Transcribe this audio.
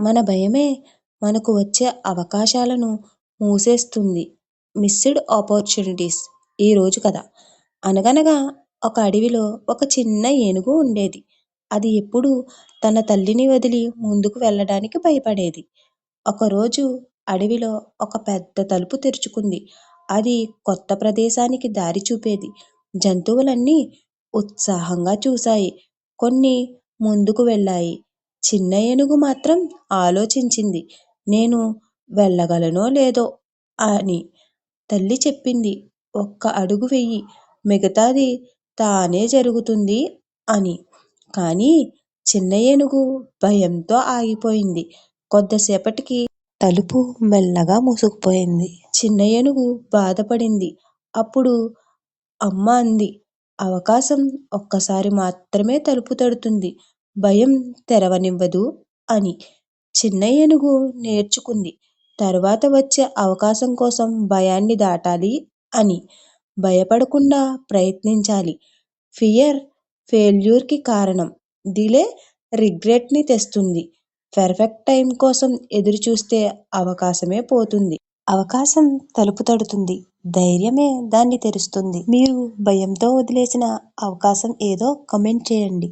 మన భయమే మనకు వచ్చే అవకాశాలను మూసేస్తుంది. Missed opportunities. ఈరోజు కథ. అనగనగా ఒక అడవిలో ఒక చిన్న ఏనుగు ఉండేది. అది ఎప్పుడూ తన తల్లిని వదిలి ముందుకు వెళ్ళడానికి భయపడేది. ఒకరోజు అడవిలో ఒక పెద్ద తలుపు తెరుచుకుంది. అది కొత్త ప్రదేశానికి దారి చూపేది. జంతువులన్నీ ఉత్సాహంగా చూశాయి. కొన్ని ముందుకు వెళ్ళాయి. చిన్న ఏనుగు మాత్రం ఆలోచించింది. నేను వెళ్ళగలనో లేదో అని. తల్లి చెప్పింది, ఒక్క అడుగు వెయ్యి, మిగతాది తానే జరుగుతుంది అని. కానీ చిన్న ఏనుగు భయంతో ఆగిపోయింది. కొద్దిసేపటికి తలుపు మెల్లగా మూసుకుపోయింది. చిన్న ఏనుగు బాధపడింది. అప్పుడు అమ్మ అంది, అవకాశం ఒక్కసారి మాత్రమే తలుపు తడుతుంది, భయం తెరవనివ్వదు అని. చిన్న ఏనుగు నేర్చుకుంది. తరువాత వచ్చే అవకాశం కోసం భయాన్ని దాటాలి అని. భయపడకుండా ప్రయత్నించాలి. ఫియర్ ఫెయిల్యూర్కి కారణం. డిలే రిగ్రెట్ని తెస్తుంది. పర్ఫెక్ట్ టైం కోసం ఎదురు చూస్తే అవకాశమే పోతుంది. అవకాశం తలుపు తడుతుంది. ధైర్యమే దాన్ని తెరుస్తుంది. మీరు భయంతో వదిలేసిన అవకాశం ఏదో కామెంట్ చేయండి.